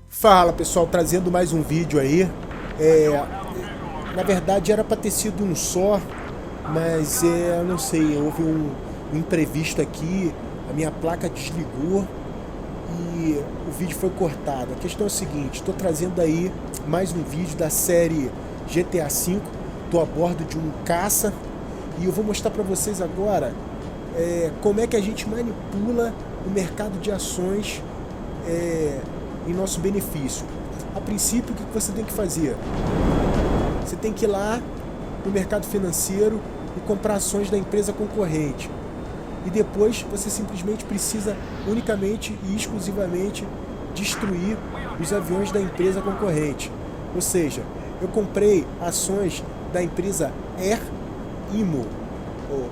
Fala pessoal, trazendo mais um vídeo aí. Na verdade era para ter sido um só, mas eu não sei, houve um imprevisto aqui, a minha placa desligou e o vídeo foi cortado. A questão é a seguinte, estou trazendo aí mais um vídeo da série GTA V, estou a bordo de um caça e eu vou mostrar para vocês agora como é que a gente manipula o mercado de ações em nosso benefício. A princípio, o que você tem que fazer? Você tem que ir lá no mercado financeiro e comprar ações da empresa concorrente. E depois você simplesmente precisa unicamente e exclusivamente destruir os aviões da empresa concorrente. Ou seja, eu comprei ações da empresa Air Imo, ou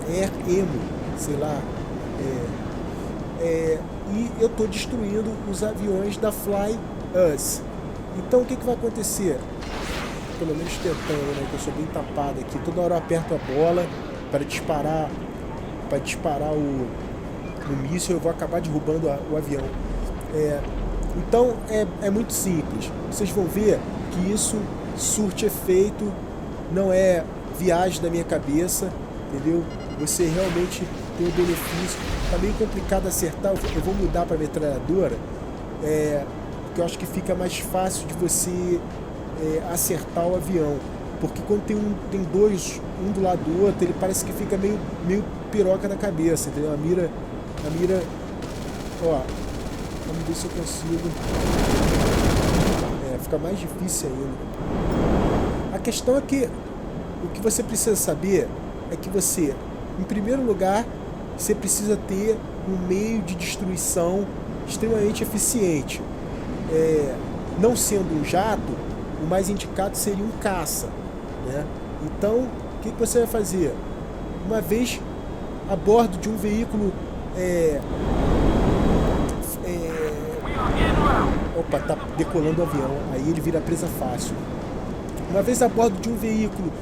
Air Emo, sei lá, e eu estou destruindo os aviões da Fly Us. Então o que vai acontecer? Pelo menos tentando, né? Que eu sou bem tapado aqui. Toda hora eu aperto a bola para disparar o míssil. Eu vou acabar derrubando o avião. Então é muito simples. Vocês vão ver que isso surte efeito. Não é viagem da minha cabeça, entendeu? Você realmente tem o benefício. Tá meio complicado acertar. Eu vou mudar para metralhadora, porque eu acho que fica mais fácil de você acertar o avião, porque quando tem dois, um do lado do outro, ele parece que fica meio piroca na cabeça, entendeu? A mira, ó, vamos ver se eu consigo. Fica mais difícil ainda. A questão é que o que você precisa saber é que você, em primeiro lugar, você precisa ter um meio de destruição extremamente eficiente. Não sendo um jato, o mais indicado seria um caça, né? Então, o que você vai fazer? Uma vez a bordo de um veículo... Opa, tá decolando o avião, aí ele vira presa fácil. Uma vez a bordo de um veículo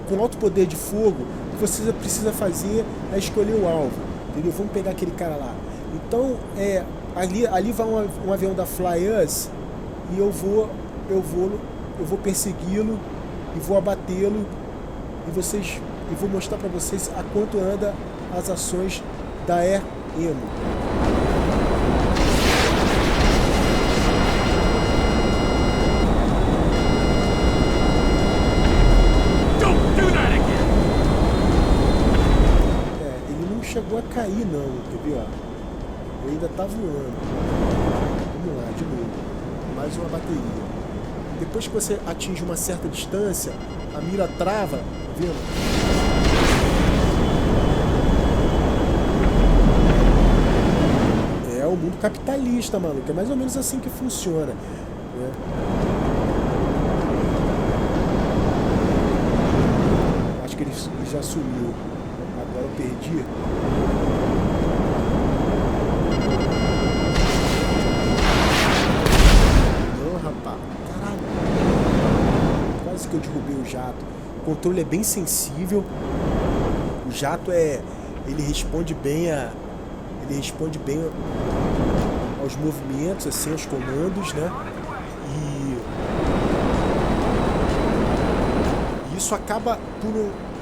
com alto poder de fogo, o que você precisa fazer é escolher o alvo, entendeu? Vamos pegar aquele cara lá. Então, ali vai um avião da Fly Us e eu vou persegui-lo e vou abatê-lo e vou mostrar para vocês a quanto anda as ações da Air Emo. Ele não chegou a cair não, entendeu? Ele ainda tá voando. Vamos lá, de novo. Mais uma bateria. Depois que você atinge uma certa distância, a mira trava, tá vendo? É o mundo capitalista, maluco. É mais ou menos assim que funciona, né? Acho que ele já sumiu. Agora eu perdi. Que eu derrubei o jato. O controle é bem sensível. O jato ele responde bem aos movimentos, assim, aos comandos, né? E isso acaba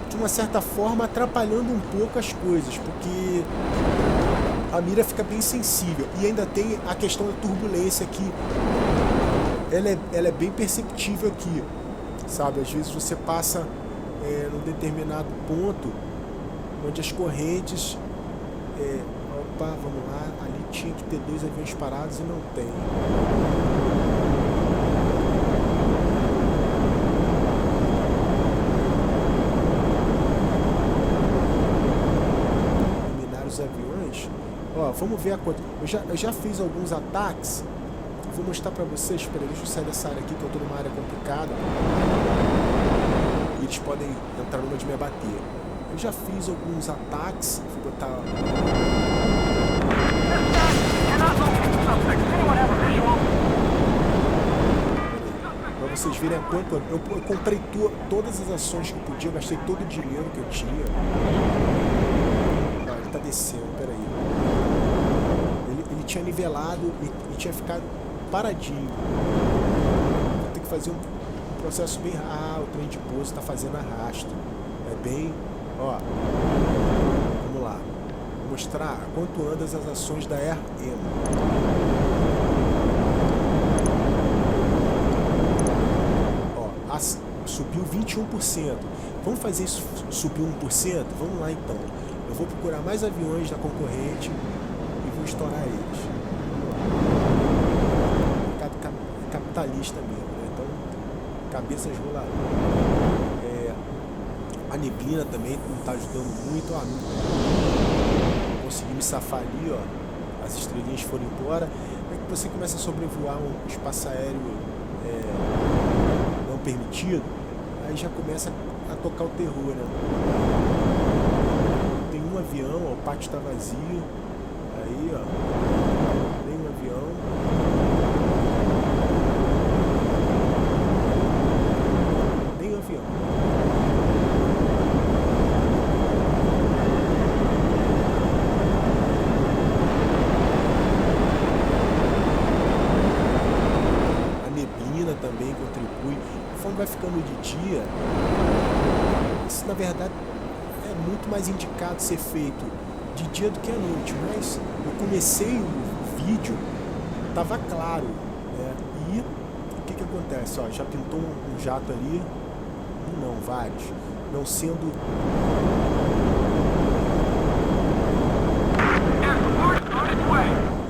de uma certa forma atrapalhando um pouco as coisas, porque a mira fica bem sensível e ainda tem a questão da turbulência que ela é bem perceptível aqui. Sabe, às vezes você passa num determinado ponto onde as correntes... opa, vamos lá, ali tinha que ter dois aviões parados e não tem. Eliminar os aviões. Ó, vamos ver a conta. Eu já fiz alguns ataques. Vou mostrar pra vocês. Espera aí, deixa eu sair dessa área aqui que eu tô numa área complicada. E eles podem entrar numa de me abater. Eu já fiz alguns ataques. Vou botar... Pra vocês verem a quanto... Eu comprei todas as ações que eu podia. Gastei todo o dinheiro que eu tinha. Ah, ele tá descendo, peraí. Ele tinha nivelado e tinha ficado paradinho. Vou ter que fazer um processo bem... Ah, o trem de pouso tá fazendo arrasto. É bem... Ó, vamos lá. Vou mostrar quanto andam as ações da RM. Ó, subiu 21%. Vamos fazer isso subir 1%? Vamos lá então. Eu vou procurar mais aviões da concorrente e vou estourar eles. Mercado capitalista mesmo, né? Então, cabeças rolarão. A neblina também não está ajudando muito. Ó, consegui me safar ali, ó. As estrelinhas foram embora. É que você começa a sobrevoar um espaço aéreo não permitido, aí já começa a tocar o terror, né? Tem um avião, ó, o pátio está vazio. Aí, ó, tem um avião. Tem um avião. A neblina também contribui. Conforme vai ficando de dia, isso na verdade é muito mais indicado ser feito de dia do que à noite, mas eu comecei o vídeo, tava claro, né? E o que acontece? Ó, já pintou um jato ali, não, vários, não sendo...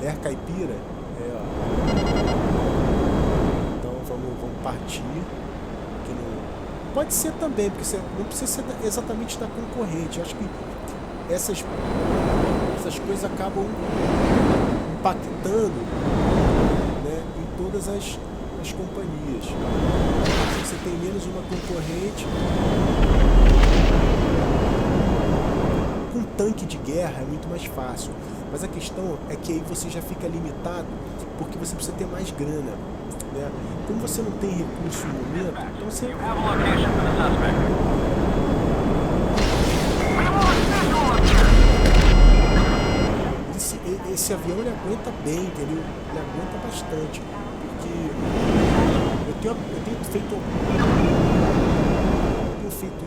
Air Caipira? É, ó. Então vamos partir. Que não... Pode ser também, porque você não precisa ser exatamente da concorrente. Eu acho que essas coisas acabam impactando, né, em todas as companhias. Se você tem menos uma concorrente, com tanque de guerra é muito mais fácil. Mas a questão é que aí você já fica limitado, porque você precisa ter mais grana, né? Como você não tem recurso no momento, então você... Esse avião ele aguenta bem, entendeu? Ele aguenta bastante, porque eu tenho feito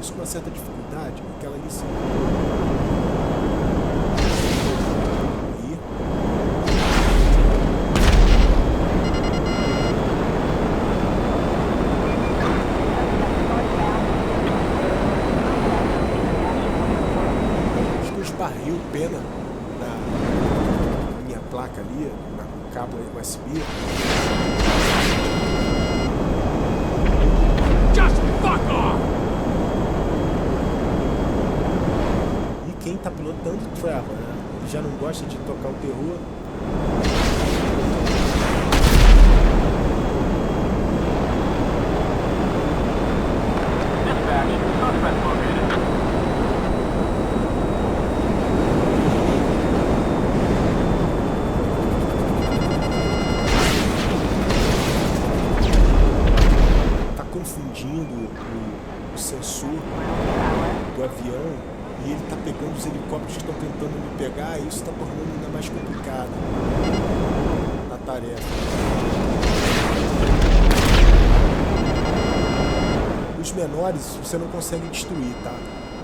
isso com uma certa dificuldade, aquela ali se... Acho que eu esbarrei o pena na minha placa ali, no cabo USB. Just fuck off! E quem tá pilotando o Trevor, né? Ele já não gosta de tocar o terror. Confundindo o sensor do avião e ele está pegando os helicópteros que estão tentando me pegar, e isso está tornando ainda mais complicado a tarefa. Os menores você não consegue destruir, tá?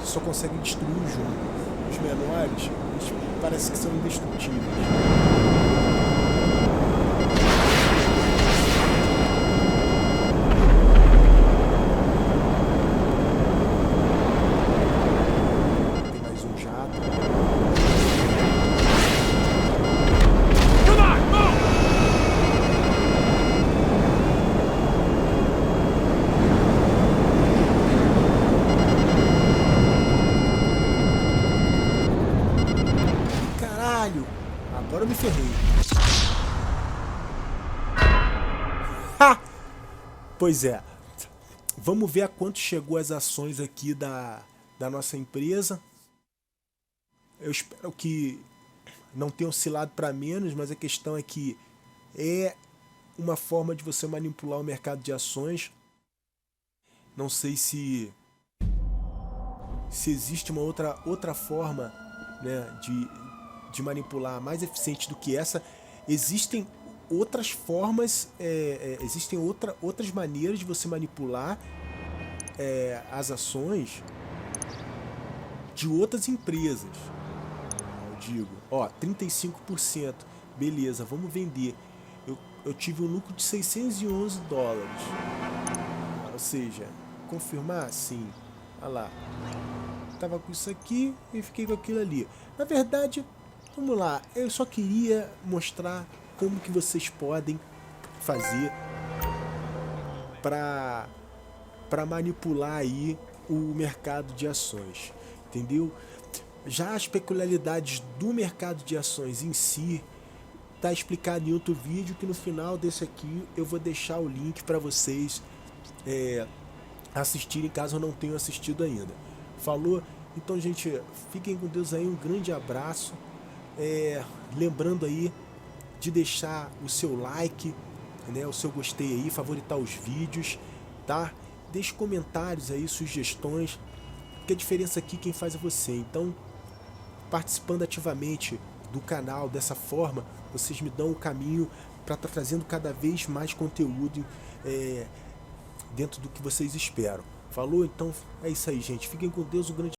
Você só consegue destruir o junto. Os menores, eles parece que são indestrutíveis. Agora eu me ferrei. Ha! Pois é. Vamos ver a quanto chegou as ações aqui da nossa empresa. Eu espero que não tenha oscilado para menos, mas a questão é que é uma forma de você manipular o mercado de ações. Não sei se existe uma outra forma, né, de manipular mais eficiente do que essa. Existem outras formas, existem outras maneiras de você manipular as ações de outras empresas. Eu digo, ó, 35%, beleza, vamos vender. Eu tive um lucro de $611. Ou seja, confirmar? Sim. Olha lá. Tava com isso aqui e fiquei com aquilo ali. Na verdade, vamos lá, eu só queria mostrar como que vocês podem fazer para manipular aí o mercado de ações, entendeu? Já as peculiaridades do mercado de ações em si tá explicado em outro vídeo, que no final desse aqui eu vou deixar o link para vocês assistirem, caso eu não tenham assistido ainda. Falou? Então, gente, fiquem com Deus aí, um grande abraço. Lembrando aí de deixar o seu like, né, o seu gostei aí, favoritar os vídeos, tá? Deixe comentários aí, sugestões, porque a diferença aqui quem faz é você. Então, participando ativamente do canal dessa forma, vocês me dão o caminho para estar trazendo cada vez mais conteúdo dentro do que vocês esperam. Falou? Então é isso aí, gente. Fiquem com Deus, um grande